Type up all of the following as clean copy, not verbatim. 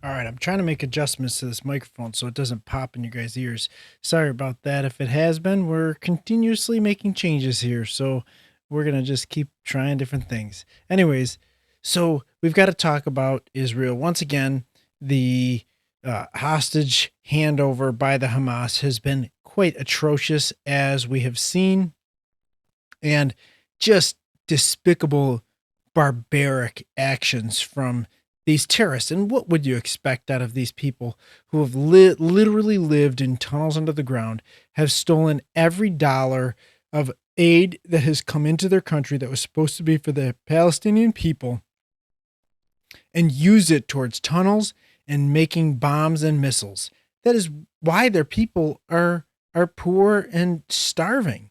All right, I'm trying to make adjustments to this microphone so it doesn't pop in your guys' ears. Sorry about that. If it has been, we're continuously making changes here, so we're going to just keep trying different things. Anyways, so we've got to talk about Israel. Once again, the hostage handover by the Hamas has been quite atrocious, as we have seen, and just despicable, barbaric actions from these terrorists. And what would you expect out of these people who have literally lived in tunnels under the ground, have stolen every dollar of aid that has come into their country that was supposed to be for the Palestinian people, and use it towards tunnels and making bombs and missiles? That is why their people are poor and starving.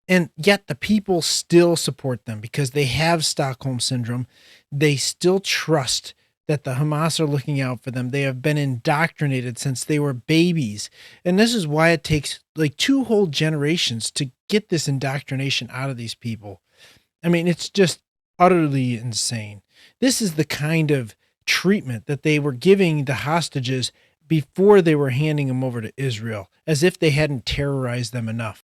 And yet the people still support them because they have Stockholm syndrome. They still trust that the Hamas are looking out for them. They have been indoctrinated since they were babies. And this is why it takes like two whole generations to get this indoctrination out of these people. I mean, it's just utterly insane. This is the kind of treatment that they were giving the hostages before they were handing them over to Israel, as if they hadn't terrorized them enough.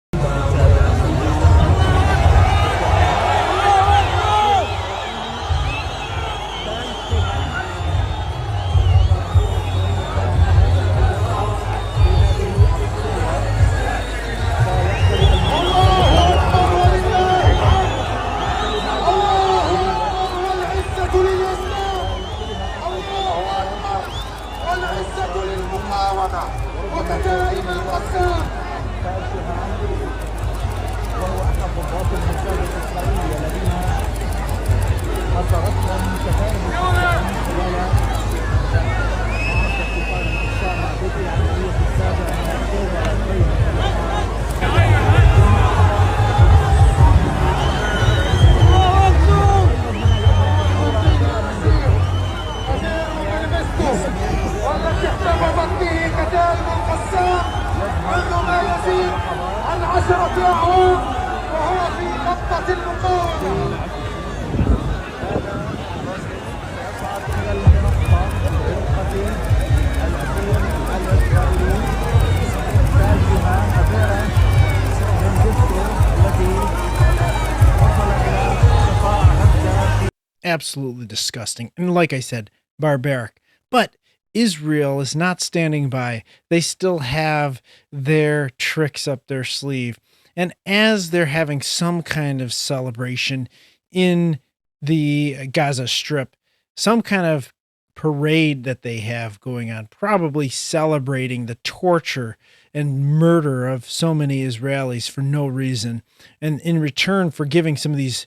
Absolutely disgusting. And like I said, barbaric. But Israel is not standing by. They still have their tricks up their sleeve. And as they're having some kind of celebration in the Gaza Strip, some kind of parade that they have going on, probably celebrating the torture and murder of so many Israelis for no reason. And in return for giving some of these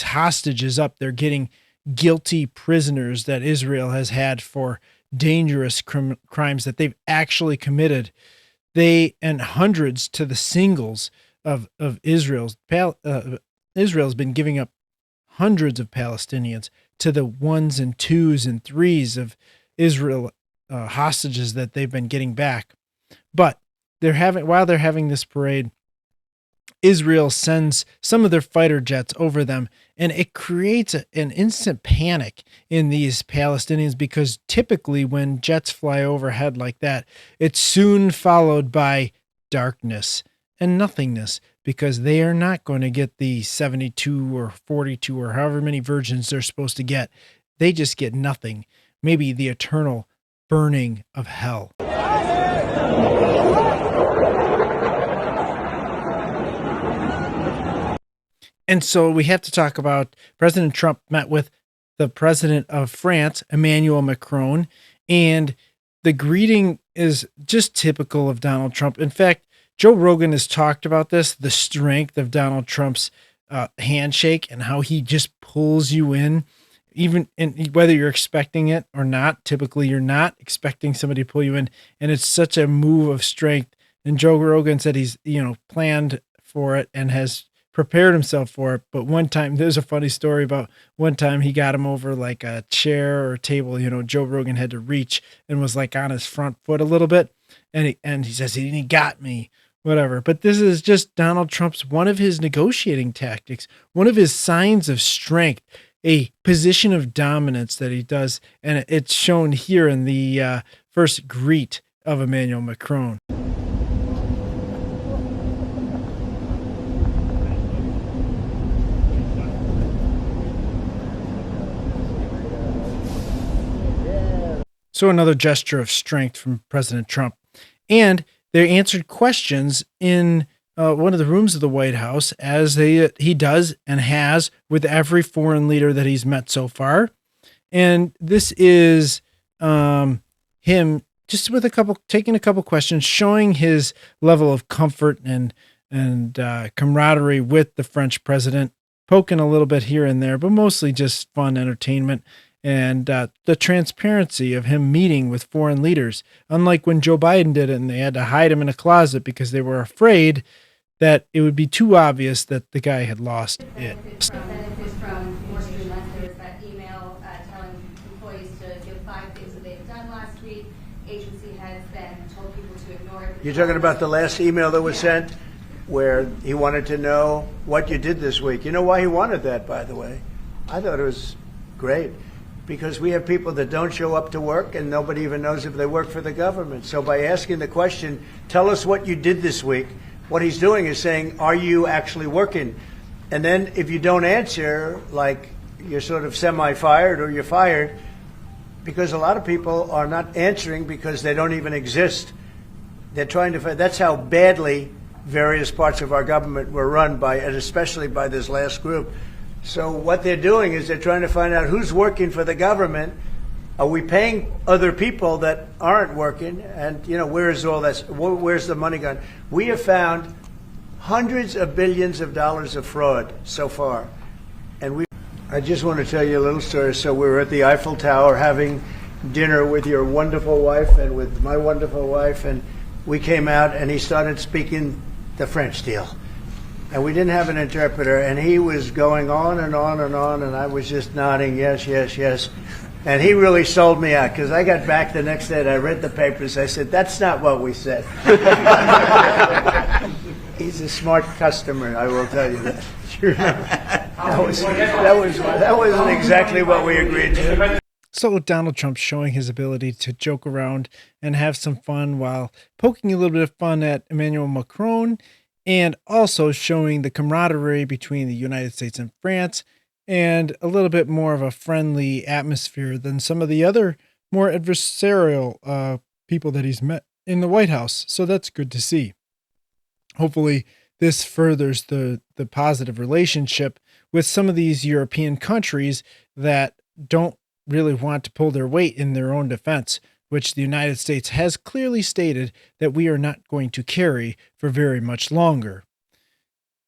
hostages up, they're getting guilty prisoners that Israel has had for dangerous crimes that they've actually committed. They and hundreds to the singles of Israel's been giving up hundreds of Palestinians to the ones and twos and threes of Israel hostages that they've been getting back. But while they're having this parade, Israel sends some of their fighter jets over them, and it creates an instant panic in these Palestinians, because typically when jets fly overhead like that, it's soon followed by darkness and nothingness, because they are not going to get the 72 or 42 or however many virgins they're supposed to get. They just get nothing, maybe the eternal burning of hell. And so we have to talk about President Trump met with the president of France, Emmanuel Macron, and the greeting is just typical of Donald Trump. In fact, Joe Rogan has talked about this, the strength of Donald Trump's handshake and how he just pulls you in, even in, whether you're expecting it or not. Typically, you're not expecting somebody to pull you in, and it's such a move of strength. And Joe Rogan said he's planned for it and has prepared himself for it. But one time, there's a funny story about one time he got him over like a chair or a table. Joe Rogan had to reach and was like on his front foot a little bit, and he says he got me. Whatever. But this is just Donald Trump's, one of his negotiating tactics, one of his signs of strength. a position of dominance that he does, and it's shown here in the first greet of Emmanuel Macron. So another gesture of strength from President Trump. And they answered questions in one of the rooms of the White House, as he does and has with every foreign leader that he's met so far. And this is him just with taking a couple questions, showing his level of comfort and camaraderie with the French president, poking a little bit here and there, but mostly just fun entertainment. And the transparency of him meeting with foreign leaders, unlike when Joe Biden did it and they had to hide him in a closet because they were afraid that it would be too obvious that the guy had lost it. From Wall Street Lester's that email telling employees to give 5 things that they've done last week. Agency has then told people to ignore it. You're talking about the last email that was sent where he wanted to know what you did this week. You know why he wanted that, by the way? I thought it was great. Because we have people that don't show up to work and nobody even knows if they work for the government. So by asking the question, tell us what you did this week, what he's doing is saying, are you actually working? And then if you don't answer, like you're sort of semi-fired or you're fired, because a lot of people are not answering because they don't even exist. They're trying to find, that's how badly various parts of our government were run by, and especially by this last group. So what they're doing is they're trying to find out who's working for the government. Are we paying other people that aren't working? And, you know, where is all this? Where's the money gone? We have found hundreds of billions of dollars of fraud so far. And I just want to tell you a little story. So we were at the Eiffel Tower having dinner with your wonderful wife and with my wonderful wife. And we came out and he started speaking the French deal. And we didn't have an interpreter, and he was going on and on and on, and I was just nodding, yes, yes, yes. And he really sold me out, because I got back the next day and I read the papers. I said, that's not what we said. He's a smart customer, I will tell you that. That wasn't exactly what we agreed to. So Donald Trump showing his ability to joke around and have some fun while poking a little bit of fun at Emmanuel Macron, and also showing the camaraderie between the United States and France, and a little bit more of a friendly atmosphere than some of the other more adversarial people that he's met in the White House. So that's good to see. Hopefully this furthers the positive relationship with some of these European countries that don't really want to pull their weight in their own defense, which the United States has clearly stated that we are not going to carry for very much longer.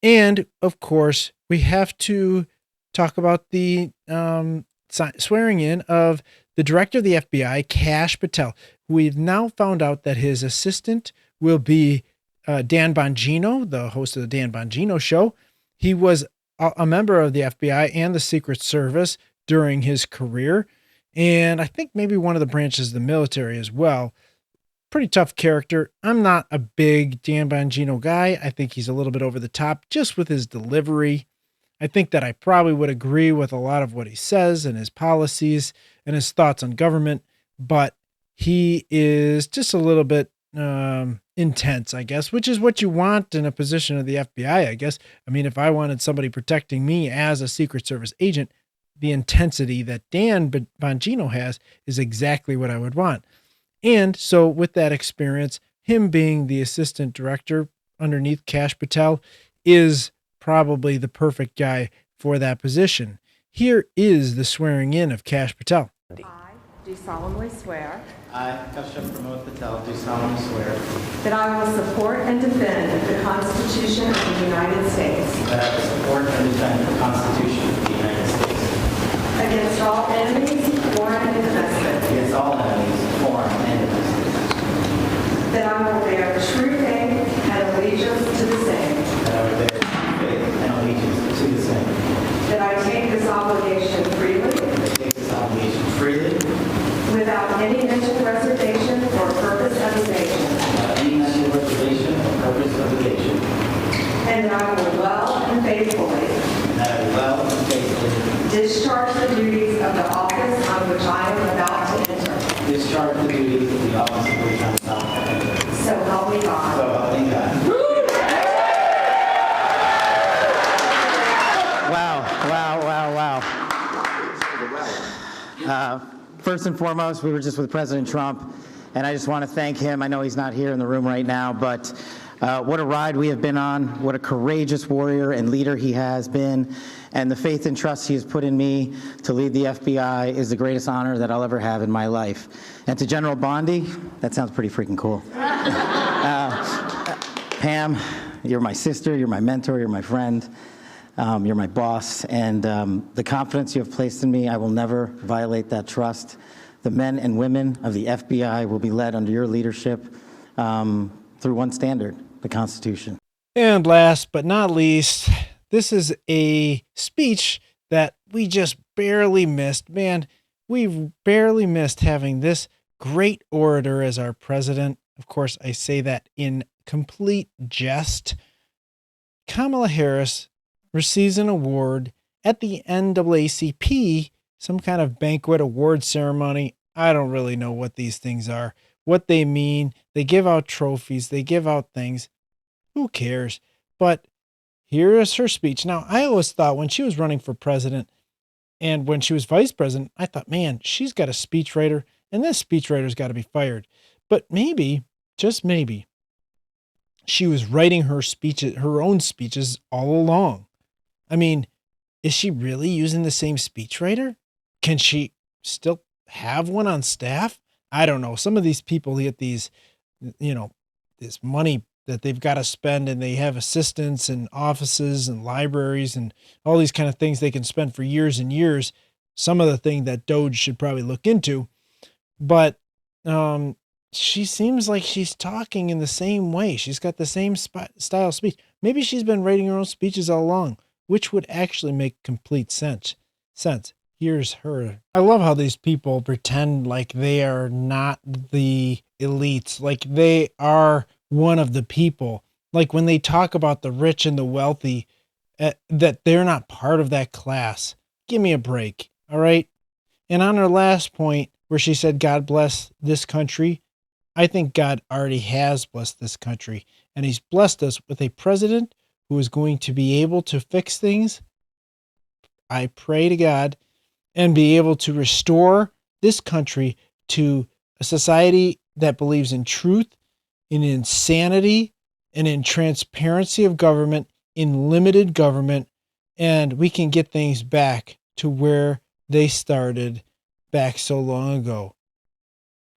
And, of course, we have to talk about the swearing in of the director of the FBI, Kash Patel. We've now found out that his assistant will be Dan Bongino, the host of the Dan Bongino Show. He was a member of the FBI and the Secret Service during his career, and I think maybe one of the branches of the military as well. Pretty tough character. I'm not a big Dan Bongino guy. I think he's a little bit over the top just with his delivery. I think that I probably would agree with a lot of what he says and his policies and his thoughts on government, but he is just a little bit intense, I guess, which is what you want in a position of the FBI, I guess. I mean, if I wanted somebody protecting me as a Secret Service agent, the intensity that Dan Bongino has is exactly what I would want. And so with that experience, him being the assistant director underneath Kash Patel is probably the perfect guy for that position. Here is the swearing in of Kash Patel. I do solemnly swear I, Kash Patel, do solemnly swear that I will support and defend the Constitution of the United States that I will support and defend the Constitution of the United States against all enemies, foreign and domestic, against all enemies, foreign and domestic, that I will bear true faith and allegiance to the same, that I will bear true faith and allegiance to the same, that I take this obligation freely, that I take this obligation freely, without any mental reservation or purpose of evasion, without any mental reservation or purpose of evasion, and that I will well and faithfully and that I will well and faithfully discharge the duties of the office on which I am about to enter. discharge the duties of the office of which I am about to enter. So help me God. So help me God. Wow. First and foremost, we were just with President Trump, and I just want to thank him. I know he's not here in the room right now, but what a ride we have been on, what a courageous warrior and leader he has been, and the faith and trust he has put in me to lead the FBI is the greatest honor that I'll ever have in my life. And to General Bondi, that sounds pretty freaking cool. Pam, you're my sister, you're my mentor, you're my friend. You're my boss, and the confidence you have placed in me, I will never violate that trust. The men and women of the FBI will be led under your leadership through one standard, the Constitution. And last but not least, this is a speech that we just barely missed. Man, we barely missed having this great orator as our president. Of course, I say that in complete jest. Kamala Harris receives an award at the NAACP, some kind of banquet award ceremony. I don't really know what these things are, what they mean. They give out trophies, they give out things. Who cares? But here is her speech. Now, I always thought when she was running for president and when she was vice president, I thought, man, she's got a speechwriter, and this speechwriter's got to be fired. But maybe, just maybe, she was writing her speeches, her own speeches all along. I mean, is she really using the same speechwriter? Can she still have one on staff? I don't know. Some of these people get these, this money that they've got to spend, and they have assistants and offices and libraries and all these kind of things they can spend for years and years. Some of the thing that Doge should probably look into. But she seems like she's talking in the same way. She's got the same style of speech. Maybe she's been writing her own speeches all along, which would actually make complete sense. Here's her. I love how these people pretend like they are not the elites, like they are one of the people. Like when they talk about the rich and the wealthy, that they're not part of that class. Give me a break, all right? And on her last point, where she said, God bless this country, I think God already has blessed this country. And he's blessed us with a president who is going to be able to fix things, I pray to God, and be able to restore this country to a society that believes in truth, in insanity, and in transparency of government, in limited government, and we can get things back to where they started back so long ago.